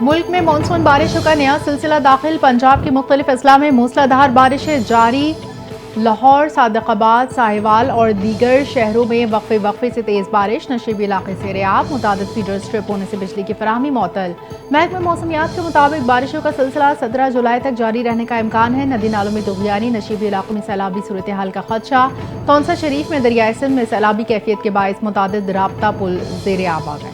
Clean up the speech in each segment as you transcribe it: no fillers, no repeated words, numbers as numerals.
मुल्क में मानसून बारिशों का नया सिलसिला दाखिल। पंजाब के मुख्तलिफ अजला में मूसलाधार बारिशें जारी। लाहौर, सादिकाबाद, साहिवाल और दीगर शहरों में वक्फे वक्फे से तेज बारिश। नशीबी इलाके से रेआब, मुतादिद फीडर स्ट्रिप होने से बिजली की फराहमी मअतल। महकमा मौसमियात के मुताबिक बारिशों का सिलसिला 17 जुलाई तक जारी रहने का इम्कान है। नदी नालों में दुगयानी, नशीबी इलाकों में सैलाबी सूरत हाल का खदशा। तौंसा शरीफ में दरियाए सिंध में सैलाबी कैफियत के बायस मुतादिद राब्ता पुल ज़ेरे आब आ गए।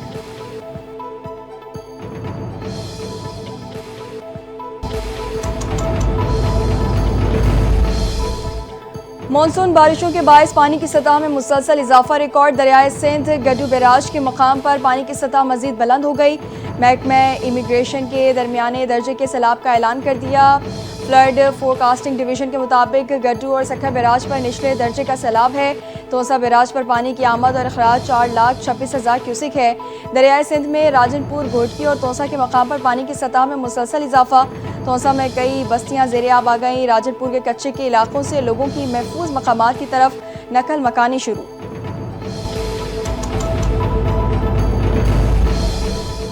मानसून बारिशों के बायस पानी की सतह में मुसलसल इजाफा रिकॉर्ड। दरियाए सिंध गड्डू बैराज के मकाम पर पानी की सतह मजीद बुलंद हो गई। महकमा इमिग्रेशन के दरमियाने दर्जे के सैलाब का ऐलान कर दिया। फ्लड फोरकास्टिंग डिवीजन के मुताबिक गड्डू और सक्खर बैराज पर निचले दर्जे का सैलाब है। तौसा बैराज पर पानी की आमद और अखराज 4,26,000 क्यूसिक है। दरियाए सिंध में राजनपुर, घोटकी और तौसा के मकाम पर पानी की सतह में मुसलसल इजाफा। तौसा में कई बस्तियां ज़ेरे आब आ गईं। राजनपुर के कच्चे के इलाकों से लोगों की महफूज मकामात की तरफ नकल मकानी शुरू।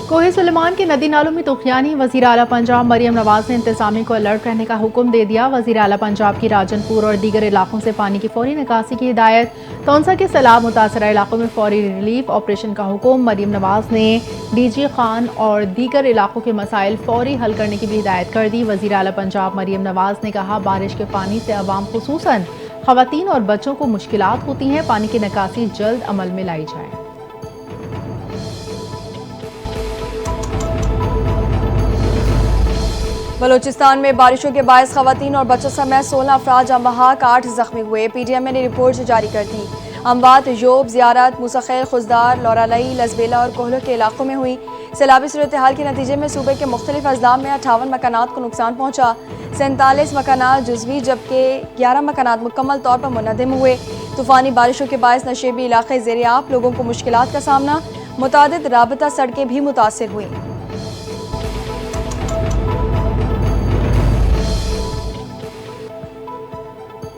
कोहे सुलेमान के नदी नालों में तुगयानी। वज़ीर आला पंजाब मरियम नवाज ने इंतजामिया को अलर्ट रहने का हुक्म दे दिया। वज़ीर आला पंजाब की राजनपुर और दीगर इलाकों से पानी की फौरी निकासी की हिदायत। तौंसा के सैलाब मुतासरा इलाकों में फौरी रिलीफ ऑपरेशन का हुक्म। मरियम नवाज ने DG खान और दीगर इलाकों के मसाइल फौरी हल करने की भी हिदायत कर दी। वज़ीर आला पंजाब मरियम नवाज ने कहा, बारिश के पानी से अवाम खुसूसन ख़वातीन और बच्चों को मुश्किलात होती हैं। पानी की निकासी जल्द अमल में लाई जाए। बलोचिस्तान में बारिशों के बायस खवातीन और बच्चों समेत 16 अफराद जाँ बहक, 8 जख्मी हुए। PTM ने रिपोर्ट जारी कर दी। अम्बात, योब, ज़ियारत, मूसाखेल, खुजदार, लौरालई, लसबेला और कोहलो के इलाकों में हुई सैलाबी सूरत हाल के नतीजे में सूबे के मुख्तलिफ अजला में 58 मकानात को नुकसान पहुँचा। 47 मकानात जुजवी जबकि 11 मकानात मुकम्मल तौर पर मुनहदिम हुए। तूफ़ानी बारिशों के बायस नशेबी इलाके ज़ेरे आब, लोगों को मुश्किलात का सामना। मुतादिद राबता सड़कें भी मुतासिर हुई।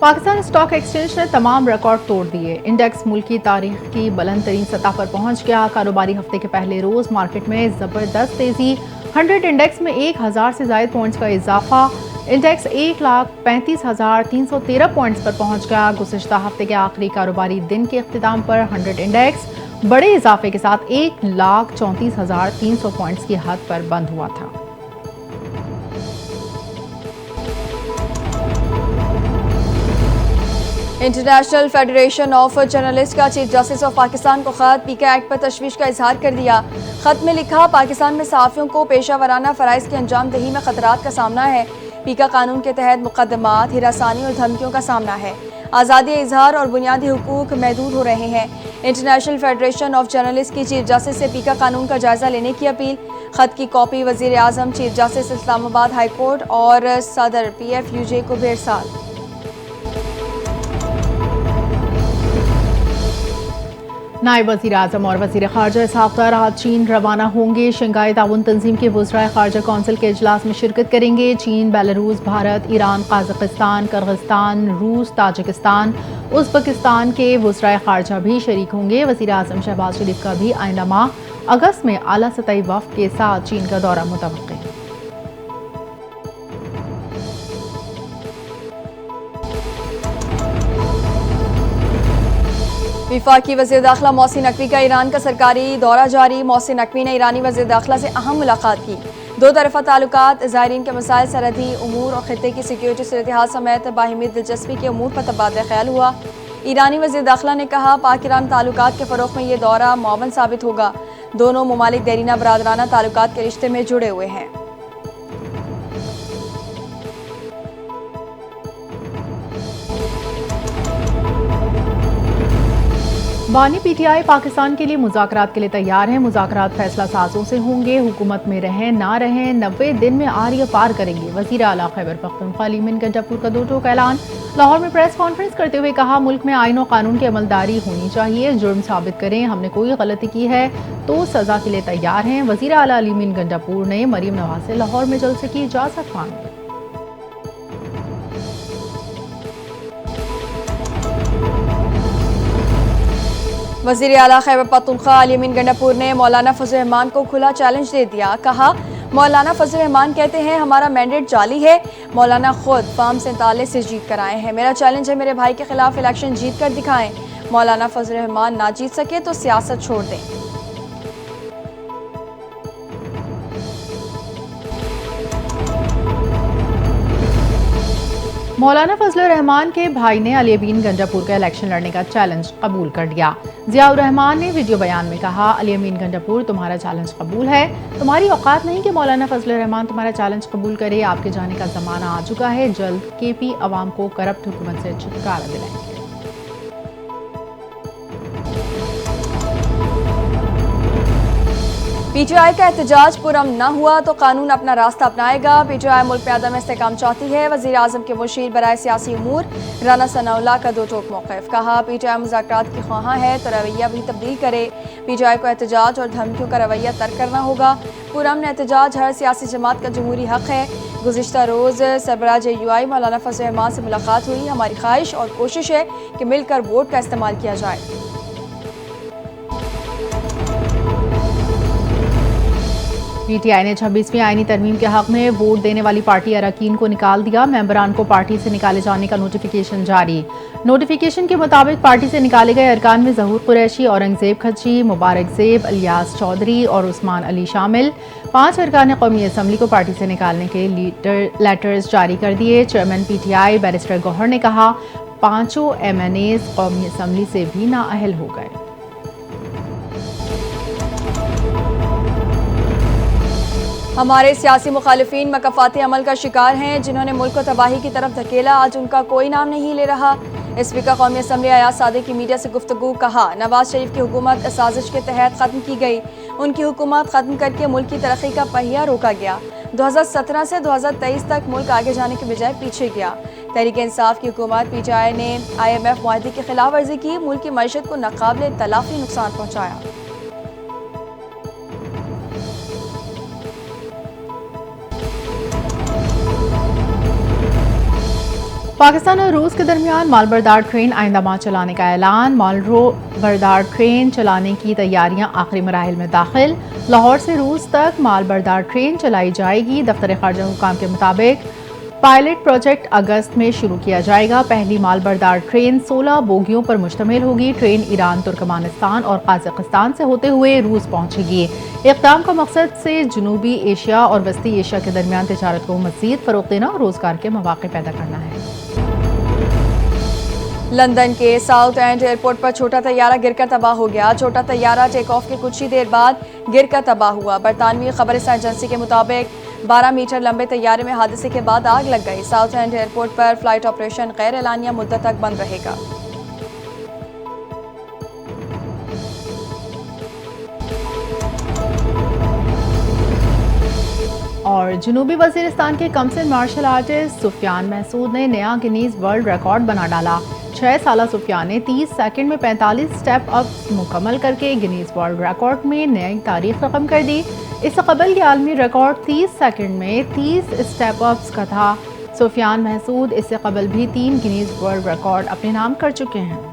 पाकिस्तान स्टॉक एक्सचेंज ने तमाम रिकॉर्ड तोड़ दिए। इंडेक्स मुल्क की तारीख की बुलंद तरीन सतह पर पहुंच गया। कारोबारी हफ्ते के पहले रोज मार्केट में जबरदस्त तेजी। 100 इंडेक्स में 1000 से ज्यादा पॉइंट्स का इजाफा। इंडेक्स 1,35,313 पॉइंट्स पर पहुंच गया। गुज़िश्ता हफ्ते के आखिरी कारोबारी दिन के इख्तिताम पर 100 इंडेक्स बड़े इजाफे के साथ 1,34,300 पॉइंट्स की हद पर बंद हुआ था। इंटरनेशनल फेडरेशन ऑफ जर्नलिस्ट का चीफ जस्टिस ऑफ पाकिस्तान को खत। पीका एक्ट पर तशवीश का इजहार कर दिया। खत में लिखा, पाकिस्तान में सहाफ़ियों को पेशा वराना फ़राइज़ की अंजाम दही में खतरात का सामना है। पीका कानून के तहत मुकदमात, हिरासानी और धमकियों का सामना है। आज़ादी इजहार और बुनियादी हुकूक महदूद हो रहे हैं। इंटरनेशनल फेडरेशन ऑफ जर्नलिस्ट की चीफ जस्टिस से पीका कानून का जायजा लेने की अपील। खत की कॉपी वज़ीर आज़म, chief justice Islamabad high court और सदर PFUJ को भेरसाल। नायब वज़ीर आज़म और वज़ीर ख़ारजा इसहाक़ डार आज चीन रवाना होंगे। शंघाई ताउन तंजीम के वज़राए ख़ारजा कौंसिल के इजलास में शिरकत करेंगे। चीन, बेलारूस, भारत, ईरान, काज़ाकिस्तान, किर्गिस्तान, रूस, ताजिकिस्तान, उज़्बेकिस्तान के वज़राए ख़ारजा भी शरीक होंगे। वज़ीर आज़म शहबाज शरीफ का भी आइंदा माह अगस्त में आला सतही वफ़द के साथ चीन का दौरा मुतवक्किल है। वफाकी वज़ीर दाखिला मोहसिन नकवी का ईरान का सरकारी दौरा जारी। मोहसिन नकवी ने ईरानी वज़ीर दाखिला से अहम मुलाकात की। दो तरफ़ा ताल्लुकात, ज़ायरीन के मसाइल, सरहदी उमूर और खित्ते की सिक्योरिटी सूरत हाल समेत बाहिमी दिलचस्पी के उमूर पर तबादला ख्याल हुआ। ईरानी वज़ीर दाखिला ने कहा, पाक ईरान ताल्लुकात के फ़रोग़ में ये दौरा मुआवन साबित होगा। दोनों ममालिक देरीना बरादराना ताल्लुकात के रिश्ते में जुड़े हुए हैं। बानी PTI पाकिस्तान के लिए मुज़ाकरात के लिए तैयार हैं। मुज़ाकरात फैसला साजों से होंगे। हुकूमत में रहें ना रहें 90 दिन में आर्य पार करेंगे। वज़ीर आला खैबर पख्तूनख्वा अलीमीन गंडापुर का दो टोक ऐलान। लाहौर में प्रेस कॉन्फ्रेंस करते हुए कहा, मुल्क में आईन और कानून की अमलदारी होनी चाहिए। जुर्म साबित करें हमने कोई गलती की है तो सज़ा के लिए तैयार हैं। वज़ीर आला अलीमीन गंडापुर ने मरियम नवाज से लाहौर में जलसे की इजाज़त मांगी। वज़ीर आला खैबर पख्तूनख्वा अलीमीन गंडापुर ने मौलाना फजल रहमान को खुला चैलेंज दे दिया। कहा, मौलाना फजल रहमान कहते हैं हमारा मैंडेट जाली है। मौलाना खुद फॉर्म 47 से जीत कर आए हैं। मेरा चैलेंज है मेरे भाई के खिलाफ इलेक्शन जीत कर दिखाएं। मौलाना फजल रहमान ना जीत सके तो सियासत छोड़ दें। मौलाना फजल रहमान के भाई ने अली-अमीन गंजापुर का इलेक्शन लड़ने का चैलेंज कबूल कर लिया। जियाउर रहमान ने वीडियो बयान में कहा, अली-अमीन गंजापुर तुम्हारा चैलेंज कबूल है। तुम्हारी औकात नहीं कि मौलाना फजल रहमान तुम्हारा चैलेंज कबूल करे। आपके जाने का जमाना आ चुका है। जल्द केपी अवाम को करप्ट हुकूमत से छुटकारा दिलाएंगे। पीटीआई का एहतजाज पुरअमन न हुआ तो कानून अपना रास्ता अपनाएगा। पीटीआई मुल्क में अदम इस्तेहकाम चाहती है। वज़ीर आज़म के मुशीर बराए सियासी उमूर राना सनाउल्लाह का दो टोक मौक़िफ़। कहा, पीटीआई मुज़ाकरात की ख्वाहां है तो रवैया भी तब्दील करे। पीटीआई को एहतजाज और धमकियों का रवैया तर्क करना होगा। पुरअमन एहतजाज हर सियासी जमात का जमहूरी हक़ है। गुज़िश्ता रोज़ सरबराह JUI मौलाना फजल रहमान से मुलाकात हुई। हमारी ख्वाहिश और कोशिश है कि मिलकर वोट का इस्तेमाल किया जाए। पीटीआई ने 26वीं आईनी तरमीम के हक में वोट देने वाली पार्टी अरकान को निकाल दिया। मेंबरान को पार्टी से निकाले जाने का नोटिफिकेशन जारी। नोटिफिकेशन के मुताबिक पार्टी से निकाले गए अरकान में ज़हूर कुरैशी, औरंगजेब खच्ची, मुबारक ज़ेब, इलियास चौधरी और उस्मान अली शामिल। 5 अरकान कौमी असम्बली को पार्टी से निकालने के लेटर्स जारी कर दिए। चेयरमैन पीटीआई बैरिस्टर गौहर ने कहा, 5 MNAs कौमी असम्बली से भी नाअहल हो गए। हमारे सियासी मुखालिफिन मकफ़ाती अमल का शिकार हैं। जिन्होंने मुल्क को तबाही की तरफ धकेला, आज उनका कोई नाम नहीं ले रहा। स्पीकर कौमी असम्बली अयाज सादिक की मीडिया से गुफ्तगू। कहा, नवाज शरीफ की हुकूमत साजिश के तहत ख़त्म की गई। उनकी हुकूमत ख़त्म करके मुल्क की तरक्की का पहिया रोका गया। 2017 से 2023 तक मुल्क आगे जाने के बजाय पीछे गया। तहरीक इंसाफ की हुकूमत पीटीआई ने IMF मुआहदे की खिलाफ वर्जी की। मुल्क की मईशत को नाकाबिले तलाफी नुकसान पहुँचाया। पाकिस्तान और रूस के दरमियान मालबरदार ट्रेन आइंदा माह चलाने का ऐलान। मालरो बरदार ट्रेन चलाने की तैयारियां आखिरी मराहिल में दाखिल। लाहौर से रूस तक मालबरदार ट्रेन चलाई जाएगी। दफ्तर खारजा हुकाम के मुताबिक पायलट प्रोजेक्ट अगस्त में शुरू किया जाएगा। पहली मालबरदार ट्रेन 16 बोगियों पर मुश्तमिल होगी। ट्रेन ईरान, तुर्कमानिस्तान और काज़ाकिस्तान से होते हुए रूस पहुंचेगी। इक़दाम का मकसद से जनूबी एशिया और वस्ती एशिया के दरमियान तिजारत को मज़ीद फ़रोग़ देना और रोज़गार के मौक़े पैदा करना है। लंदन के साउथ एंड एयरपोर्ट पर छोटा तैयारा गिरकर तबाह हो गया। छोटा तैयारा टेक ऑफ के कुछ ही देर बाद गिरकर तबाह हुआ। बरतानवी खबरसां एजेंसी के मुताबिक 12 मीटर लंबे तैयारे में हादसे के बाद आग लग गई। साउथ एंड एयरपोर्ट पर फ्लाइट ऑपरेशन गैर एलानिया मुद्दत तक बंद रहेगा। और जनूबी वजीरिस्तान के कमसिन मार्शल आर्टिस्ट सुफियान महसूद ने नया गिनीज वर्ल्ड रिकॉर्ड बना डाला। 6 साला सुफियान ने 30 सेकंड में 45 स्टेप अप्स मुकम्मल करके गिनीज वर्ल्ड रिकॉर्ड में नई तारीख रकम कर दी। इससे कबल ये आलमी रिकॉर्ड 30 सेकंड में 30 स्टेप अप्स का था। सुफियान महसूद इससे कबल भी 3 गिनीज वर्ल्ड रिकॉर्ड अपने नाम कर चुके हैं।